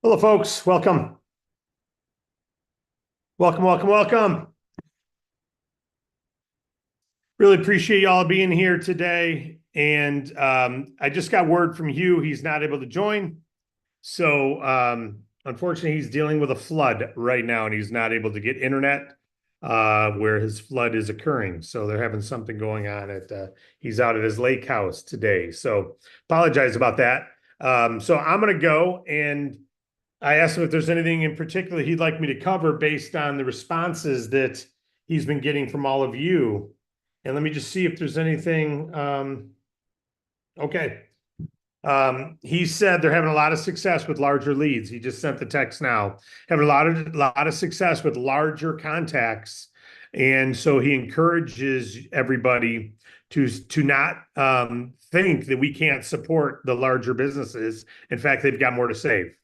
Hello, folks. Welcome. Welcome, welcome, welcome. Really appreciate y'all being here today. And I just got word from Hugh. He's not able to join. So unfortunately, he's dealing with a flood right now, and he's not able to get internet where his flood is occurring. So they're having something going on he's out at his lake house today. So apologize about that. So I'm going to go, and I asked him if there's anything in particular he'd like me to cover based on the responses that he's been getting from all of you. And let me just see if there's anything. Okay. He said they're having a lot of success with larger leads. He just sent the text now. Having a lot of success with larger contacts. And so he encourages everybody to not think that we can't support the larger businesses. In fact, they've got more to save.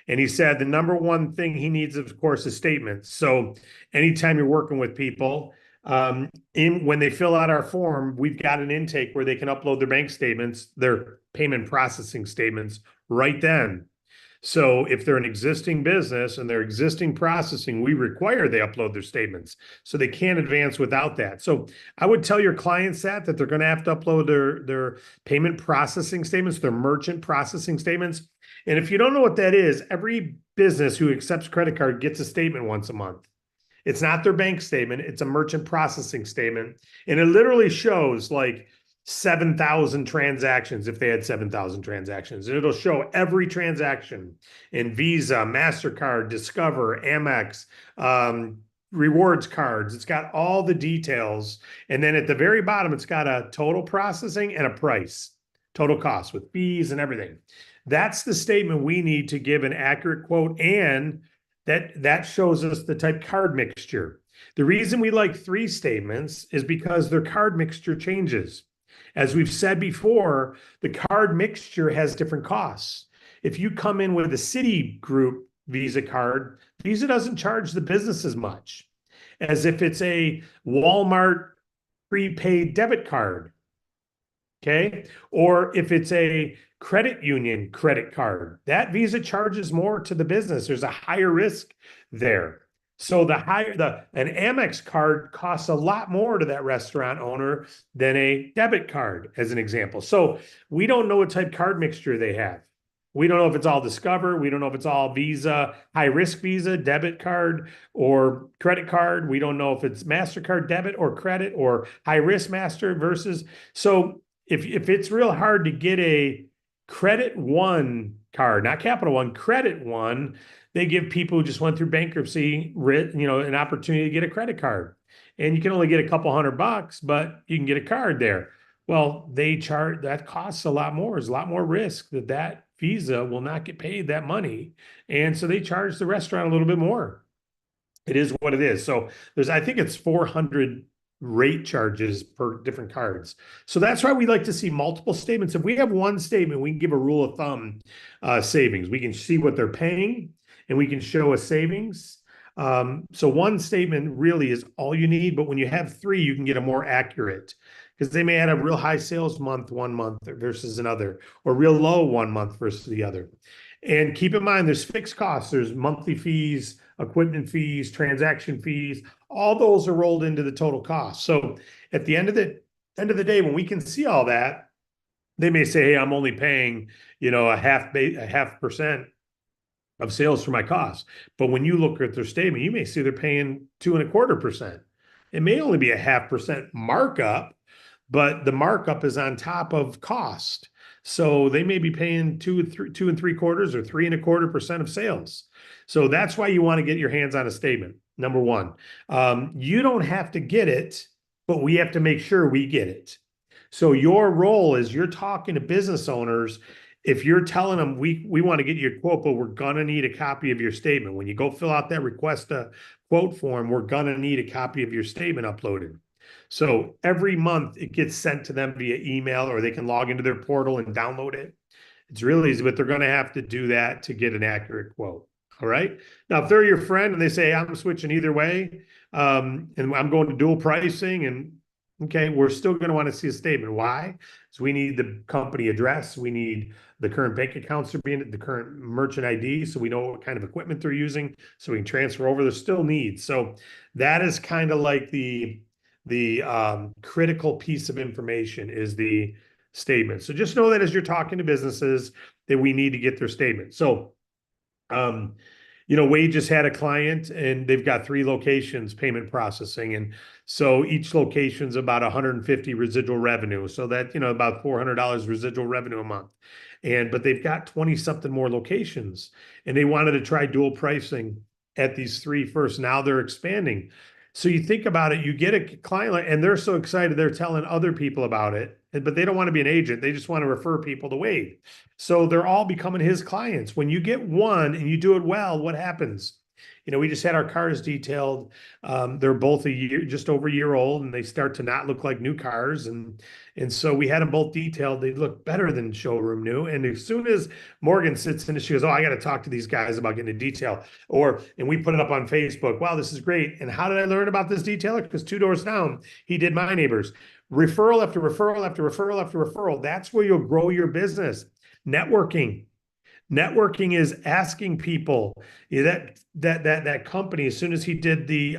And he said the number one thing he needs, of course, is statements. So anytime you're working with people, when they fill out our form, we've got an intake where they can upload their bank statements, their payment processing statements right then. So if they're an existing business and they're existing processing, we require they upload their statements. So they can't advance without that. So I would tell your clients that they're going to have to upload their payment processing statements, their merchant processing statements. And if you don't know what that is, every business who accepts credit card gets a statement once a month. It's not their bank statement, it's a merchant processing statement. And it literally shows like 7,000 transactions if they had 7,000 transactions. And it'll show every transaction in Visa, MasterCard, Discover, Amex, rewards cards. It's got all the details. And then at the very bottom, it's got a total processing and a price, total cost with fees and everything. That's the statement we need to give an accurate quote, and that shows us the type card mixture. The reason we like three statements is because their card mixture changes. As we've said before, the card mixture has different costs. If you come in with a Citigroup Visa card, Visa doesn't charge the business as much as if it's a Walmart prepaid debit card. Okay. Or if it's a credit union credit card, that Visa charges more to the business. There's a higher risk there. So an Amex card costs a lot more to that restaurant owner than a debit card, as an example. So we don't know what type card mixture they have. We don't know if it's all Discover. We don't know if it's all Visa, high risk Visa, debit card, or credit card. We don't know if it's MasterCard debit or credit or high risk Master versus. So if it's real hard to get a Credit One card, not Capital One, Credit One, they give people who just went through bankruptcy, an opportunity to get a credit card. And you can only get a couple $100, but you can get a card there. Well, they charge that costs a lot more. There's a lot more risk that Visa will not get paid that money. And so they charge the restaurant a little bit more. It is what it is. So I think it's 400 rate charges per different cards. So that's why we like to see multiple statements. If we have one statement, we can give a rule of thumb savings. We can see what they're paying and we can show a savings. So one statement really is all you need, but when you have three, you can get a more accurate because they may have a real high sales month one month versus another, or real low one month versus the other. And keep in mind, there's fixed costs. There's monthly fees, equipment fees, transaction fees. All those are rolled into the total cost. So at the end of the day, when we can see all that, they may say, "Hey, I'm only paying, a half percent of sales for my costs." But when you look at their statement, you may see they're paying 2.25%. It may only be a 0.5% markup, but the markup is on top of cost. So they may be paying 2.75 or 3.25% of sales. So that's why you want to get your hands on a statement. Number one, you don't have to get it, but we have to make sure we get it. So your role is you're talking to business owners. If you're telling them we want to get you a quote, but we're gonna need a copy of your statement. When you go fill out that request a quote form, we're gonna need a copy of your statement uploaded. So every month it gets sent to them via email, or they can log into their portal and download it. It's really easy, but they're going to have to do that to get an accurate quote. All right. Now, if they're your friend and they say, "I'm switching either way, and I'm going to dual pricing," and Okay, we're still going to want to see a statement. Why? So we need the company address. We need the current bank accounts are being the current merchant ID, so we know what kind of equipment they're using, so we can transfer over. There's still needs. So that is kind of like the critical piece of information is the statement. So just know that as you're talking to businesses, that we need to get their statement. So um, Wade just had a client and they've got 3 locations payment processing. And so each location's about 150 residual revenue. So that, about $400 residual revenue a month. But they've got 20 something more locations and they wanted to try dual pricing at these 3 first. Now they're expanding. So you think about it, you get a client and they're so excited, they're telling other people about it, but they don't want to be an agent. They just want to refer people to Wade. So they're all becoming his clients. When you get one and you do it well, what happens? We just had our cars detailed. They're both just over a year old, and they start to not look like new cars. And so we had them both detailed. They look better than showroom new. And as soon as Morgan sits in and she goes, "Oh, I got to talk to these guys about getting a detail." And we put it up on Facebook. Wow, this is great. And how did I learn about this detailer? Because 2 doors down, he did my neighbors. Referral after referral after referral after referral. That's where you'll grow your business. Networking. Networking is asking people that company. As soon as he did the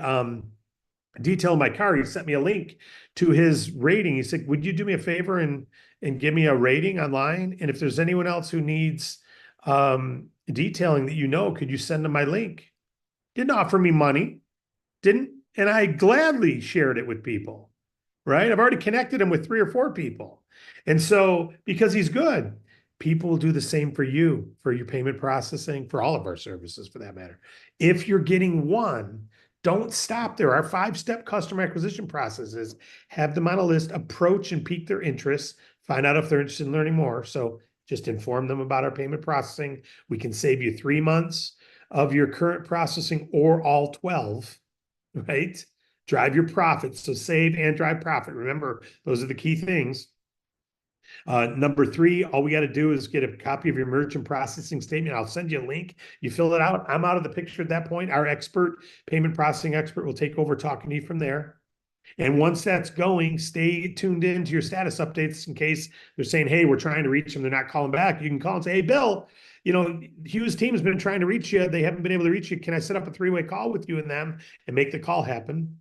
detail of my car, he sent me a link to his rating. He said, "Would you do me a favor and give me a rating online? And if there's anyone else who needs detailing that could you send them my link?" Didn't offer me money, didn't, and I gladly shared it with people. Right? I've already connected him with 3 or 4 people. And so, because he's good, people will do the same for you, for your payment processing, for all of our services for that matter. If you're getting one, don't stop there. Our 5-step customer acquisition processes have them on a list, approach and pique their interest, find out if they're interested in learning more. So just inform them about our payment processing. We can save you 3 months of your current processing or all 12, right? Drive your profits. So save and drive profit. Remember, those are the key things. Number 3, all we got to do is get a copy of your merchant processing statement. I'll send you a link. You fill it out. I'm out of the picture at that point. Our payment processing expert will take over talking to you from there. And once that's going, stay tuned into your status updates in case they're saying, "Hey, we're trying to reach them." They're not calling back. You can call and say, "Hey, Bill, Hugh's team has been trying to reach you. They haven't been able to reach you. Can I set up a 3-way call with you and them and make the call happen?"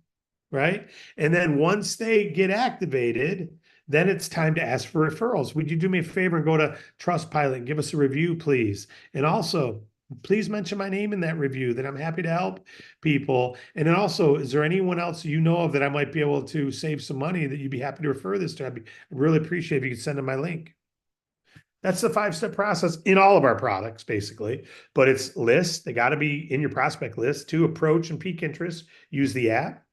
Right? And then once they get activated, then it's time to ask for referrals. Would you do me a favor and go to Trustpilot and give us a review, please? And also, please mention my name in that review, that I'm happy to help people. And then also, is there anyone else you know of that I might be able to save some money that you'd be happy to refer this to? I'd really appreciate if you could send them my link. That's the 5-step process in all of our products, basically. But it's lists. They got to be in your prospect list. 2, approach and peak interest. Use the app.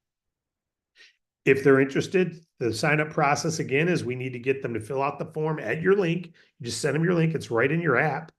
If they're interested, the sign-up process, again, is we need to get them to fill out the form at your link. You just send them your link. It's right in your app,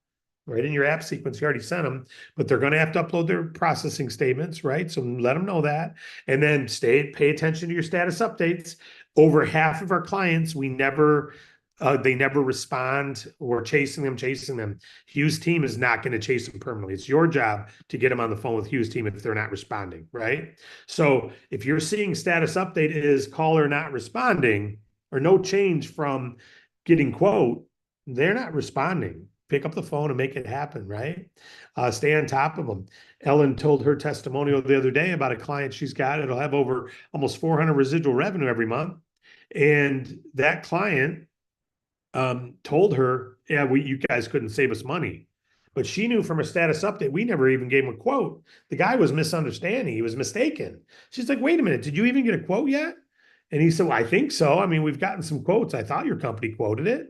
right in your app sequence. You already sent them, but they're going to have to upload their processing statements, right? So let them know that. And then pay attention to your status updates. Over half of our clients, they never respond. Or chasing them. Hugh's team is not going to chase them permanently. It's your job to get them on the phone with Hugh's team if they're not responding, right? So if you're seeing status update is caller not responding or no change from getting quote, they're not responding. Pick up the phone and make it happen, right? Stay on top of them. Ellen told her testimonial the other day about a client she's got. It'll have over almost 400 residual revenue every month. And that client told her, "Yeah, you guys couldn't save us money." But she knew from a status update, we never even gave him a quote. The guy was misunderstanding. He was mistaken. She's like, "Wait a minute, did you even get a quote yet?" And he said, "Well, I think so. I mean, we've gotten some quotes. I thought your company quoted it."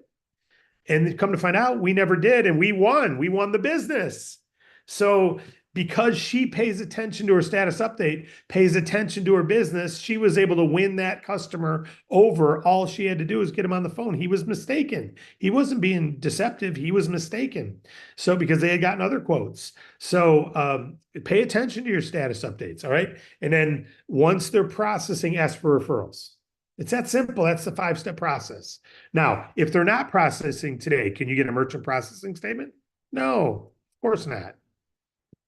And come to find out, we never did. And we won. We won the business. So because she pays attention to her status update, pays attention to her business, she was able to win that customer over. All she had to do was get him on the phone. He was mistaken. He wasn't being deceptive. He was mistaken. So because they had gotten other quotes. So pay attention to your status updates. All right. And then once they're processing, ask for referrals. It's that simple. That's the 5-step process. Now, if they're not processing today, can you get a merchant processing statement? No, of course not.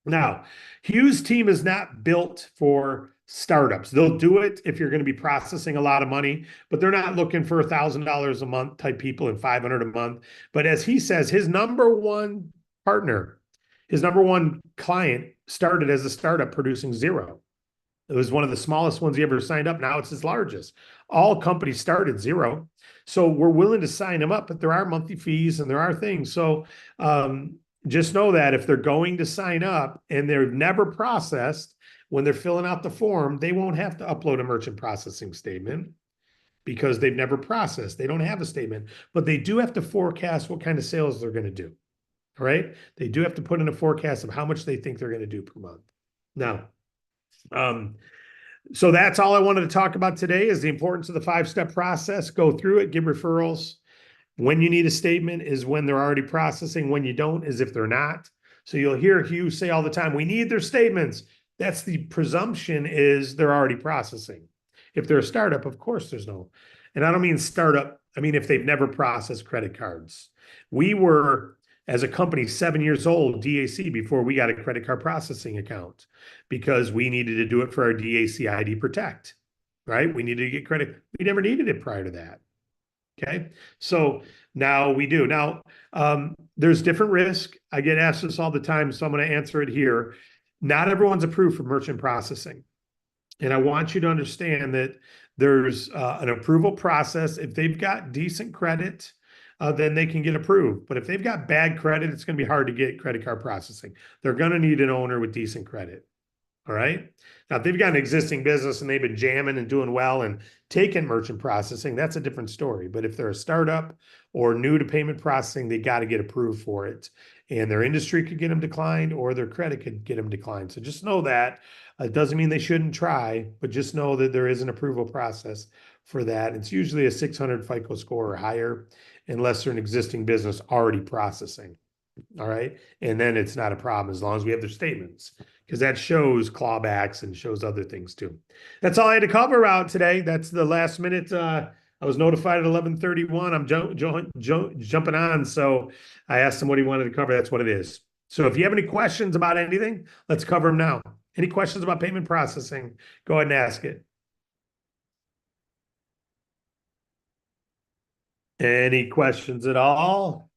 Now, Hugh's team is not built for startups. They'll do it if you're going to be processing a lot of money, but they're not looking for $1,000 a month type people and 500 a month. But as he says, his number one partner, his number one client started as a startup producing zero. It was one of the smallest ones he ever signed up. Now it's his largest. All companies start at zero. So we're willing to sign them up, but there are monthly fees and there are things. So just know that if they're going to sign up and they're never processed, when they're filling out the form, they won't have to upload a merchant processing statement because they've never processed. They don't have a statement, but they do have to forecast what kind of sales they're going to do. All right. They do have to put in a forecast of how much they think they're going to do per month. Now, so that's all I wanted to talk about today is the importance of the 5-step process. Go through it, give referrals. When you need a statement is when they're already processing. When you don't is if they're not. So you'll hear Hugh say all the time, we need their statements. That's the presumption is they're already processing. If they're a startup, of course there's no. And I don't mean startup. I mean, if they've never processed credit cards. We were, as a company, 7 years old, DAC, before we got a credit card processing account because we needed to do it for our DAC ID Protect, right? We needed to get credit. We never needed it prior to that. Okay. So now we do. Now, there's different risk. I get asked this all the time, so I'm going to answer it here. Not everyone's approved for merchant processing. And I want you to understand that there's an approval process. If they've got decent credit, then they can get approved. But if they've got bad credit, it's going to be hard to get credit card processing. They're going to need an owner with decent credit. All right. Now, if they've got an existing business and they've been jamming and doing well and taking merchant processing, that's a different story. But if they're a startup or new to payment processing, they got to get approved for it. And their industry could get them declined or their credit could get them declined. So just know that. It doesn't mean they shouldn't try, but just know that there is an approval process for that. It's usually a 600 FICO score or higher, unless they're an existing business already processing. All right. And then it's not a problem as long as we have their statements, because that shows clawbacks and shows other things too. That's all I had to cover out today. That's the last minute. I was notified at 11:31. I'm jumping on. So I asked him what he wanted to cover. That's what it is. So if you have any questions about anything, let's cover them now. Any questions about payment processing, go ahead and ask it. Any questions at all?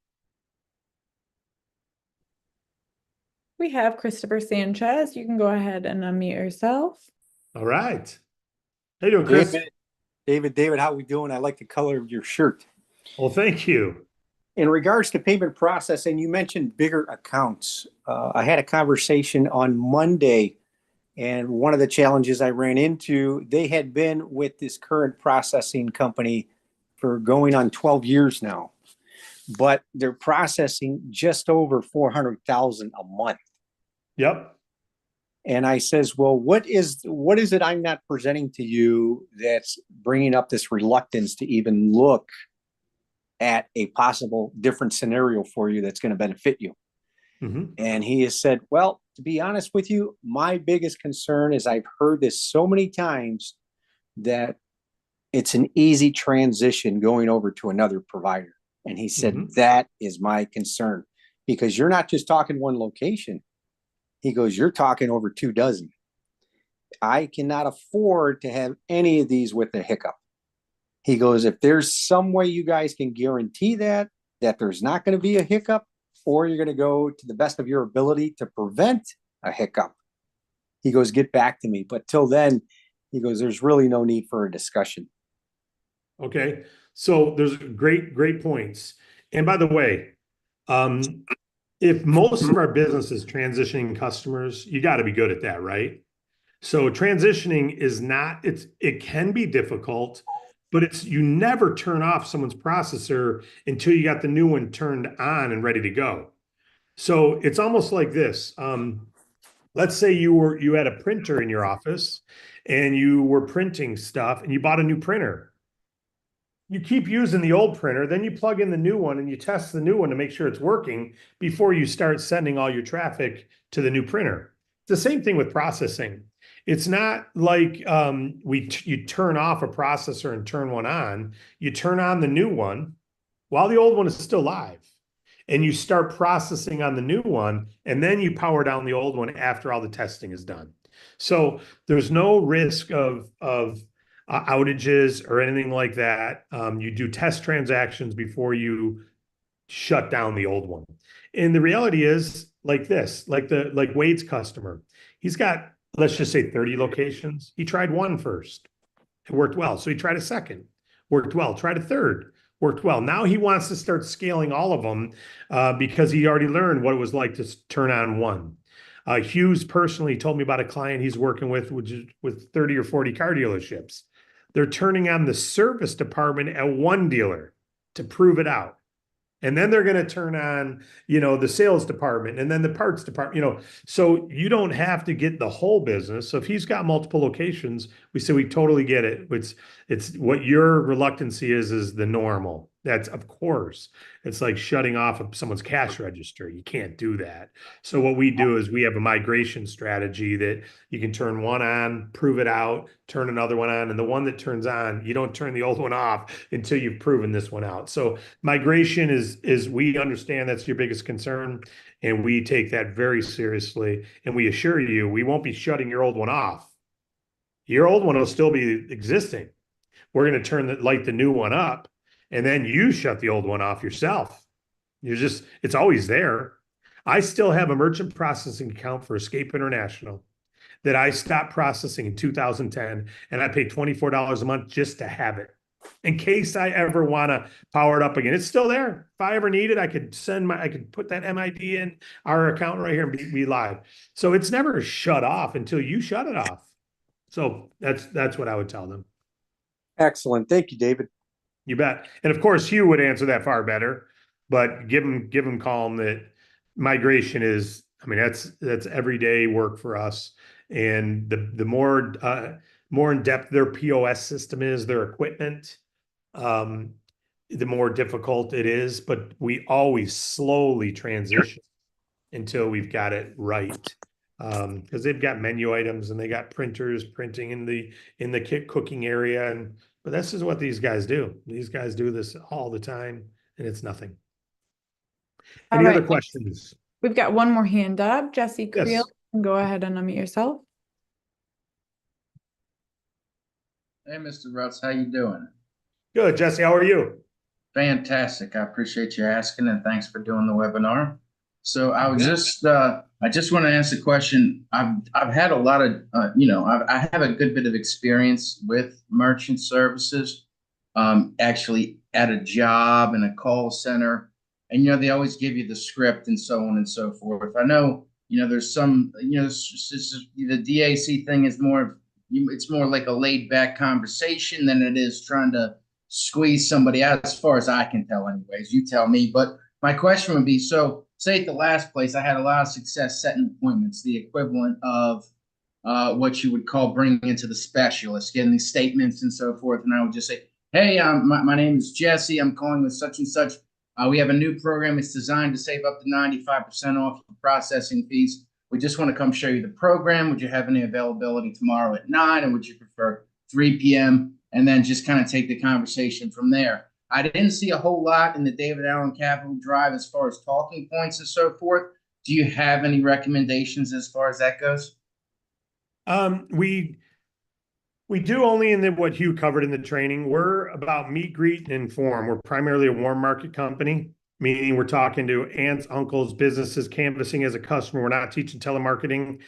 We have Christopher Sanchez. You can go ahead and unmute yourself. All right. How you doing, Chris? David, how we doing? I like the color of your shirt. Well, thank you. In regards to payment processing, you mentioned bigger accounts. I had a conversation on Monday, and one of the challenges I ran into, they had been with this current processing company for going on 12 years now, but they're processing just over 400,000 a month. Yep. And I says, well, what is it I'm not presenting to you that's bringing up this reluctance to even look at a possible different scenario for you that's going to benefit you? Mm-hmm. And he has said, well, to be honest with you, my biggest concern is I've heard this so many times that it's an easy transition going over to another provider. And he said, mm-hmm. That is my concern, because you're not just talking one location. He goes, you're talking over 24. I cannot afford to have any of these with a hiccup. He goes, if there's some way you guys can guarantee that there's not going to be a hiccup, or you're going to go to the best of your ability to prevent a hiccup, he goes, get back to me. But till then, he goes, there's really no need for a discussion. Okay. So there's great points. And by the way, if most of our business is transitioning customers, you got to be good at that, right? So transitioning is not, it can be difficult, but you never turn off someone's processor until you got the new one turned on and ready to go. So it's almost like this. Let's say you had a printer in your office and you were printing stuff and you bought a new printer. You keep using the old printer, then you plug in the new one and you test the new one to make sure it's working before you start sending all your traffic to the new printer. It's the same thing with processing. It's not like you turn off a processor and turn one on. You turn on the new one while the old one is still live, and you start processing on the new one, and then you power down the old one after all the testing is done. So there's no risk of outages or anything like that. You do test transactions before you shut down the old one. And the reality is like this, like Wade's customer. He's got, let's just say 30 locations. He tried one first. It worked well. So he tried a second, worked well, tried a third, worked well. Now he wants to start scaling all of them because he already learned what it was like to turn on one. Hughes personally told me about a client he's working with, which is with 30 or 40 car dealerships. They're turning on the service department at one dealer to prove it out. And then they're going to turn on, the sales department and then the parts department, so you don't have to get the whole business. So if he's got multiple locations, we say we totally get it. It's what your reluctancy is the normal. That's, of course, it's like shutting off of someone's cash register. You can't do that. So what we do is we have a migration strategy that you can turn one on, prove it out, turn another one on, and the one that turns on, you don't turn the old one off until you've proven this one out. So migration is we understand that's your biggest concern, and we take that very seriously. And we assure you, we won't be shutting your old one off. Your old one will still be existing. We're going to light the new one up, and then you shut the old one off yourself. It's always there. I still have a merchant processing account for Escape International that I stopped processing in 2010, and I pay $24 a month just to have it in case I ever want to power it up again. It's still there. If I ever need it, I could put that MID in our account right here and be live. So it's never shut off until you shut it off. So that's what I would tell them. Excellent. Thank you, David. You bet. And of course, Hugh would answer that far better, but give him calm that migration is, that's everyday work for us. And the more in depth their POS system is, their equipment, the more difficult it is. But we always slowly transition until we've got it right. Because they've got menu items and they got printers printing in the kit cooking area, but this is what these guys do. These guys do this all the time, and it's nothing. Any other questions? We've got one more hand up. Jesse Creel, Yes. go ahead and unmute yourself. Hey, Mr. Rutz, how you doing? Good, Jesse. How are you? Fantastic. I appreciate you asking, and thanks for doing the webinar. So I just want to ask a question. I've had a lot of, I have a good bit of experience with merchant services, actually at a job in a call center, and they always give you the script and so on and so forth. I know, there's some, the DAC thing is it's more like a laid back conversation than it is trying to squeeze somebody out, as far as I can tell anyways. You tell me. But my question would be, so say at the last place, I had a lot of success setting appointments, the equivalent of what you would call bringing into the specialist, getting these statements and so forth. And I would just say, hey, my name is Jesse. I'm calling with such and such. We have a new program. It's designed to save up to 95% off the processing fees. We just want to come show you the program. Would you have any availability tomorrow at 9? And would you prefer 3 p.m.? And then just kind of take the conversation from there. I didn't see a whole lot in the David Allen Capital Drive as far as talking points and so forth. Do you have any recommendations as far as that goes? We do only in what Hugh covered in the training. We're about meet, greet, and inform. We're primarily a warm market company, meaning we're talking to aunts, uncles, businesses, canvassing as a customer. We're not teaching telemarketing.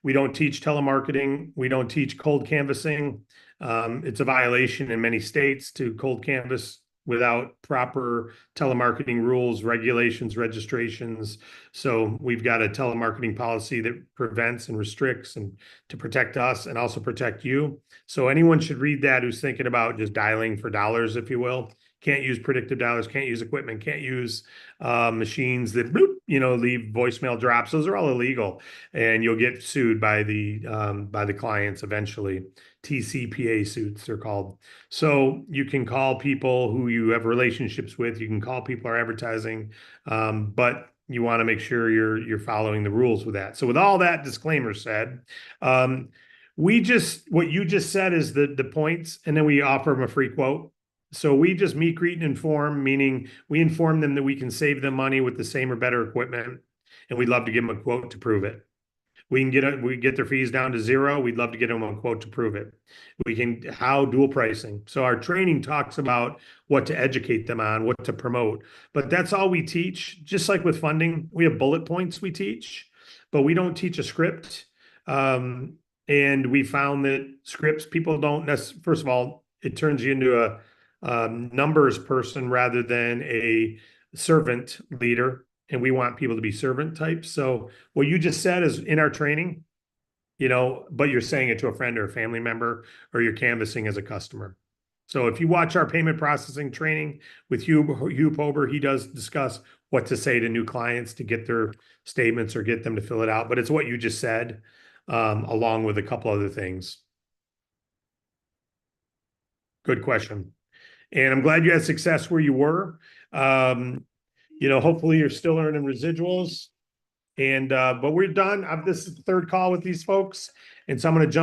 We don't teach telemarketing. We don't teach cold canvassing. It's a violation in many states to cold canvass without proper telemarketing rules, regulations, registrations. So we've got a telemarketing policy that prevents and restricts and to protect us and also protect you. So anyone should read that who's thinking about just dialing for dollars, if you will. Can't use predictive dialers, can't use equipment, can't use machines that bloop, leave voicemail drops. Those are all illegal, and you'll get sued by the clients eventually. TCPA suits they're called. So you can call people who you have relationships with. You can call people who are advertising, but you want to make sure you're following the rules with that. So with all that disclaimer said, what you just said is the points, and then we offer them a free quote. So we just meet, greet, and inform, meaning we inform them that we can save them money with the same or better equipment, and we'd love to give them a quote to prove it. We get their fees down to zero. We'd love to get them a quote to prove it. How dual pricing. So our training talks about what to educate them on, what to promote, but that's all we teach. Just like with funding, we have bullet points we teach, but we don't teach a script. And we found that scripts, people don't necessarily, first of all, it turns you into a numbers person rather than a servant leader. And we want people to be servant types. So what you just said is in our training, but you're saying it to a friend or a family member, or you're canvassing as a customer. So if you watch our payment processing training with Hugh Pober, he does discuss what to say to new clients to get their statements or get them to fill it out. But it's what you just said, along with a couple other things. Good question. And I'm glad you had success where you were. Hopefully you're still earning residuals. And but we're done. This is the third call with these folks. And so I'm going to jump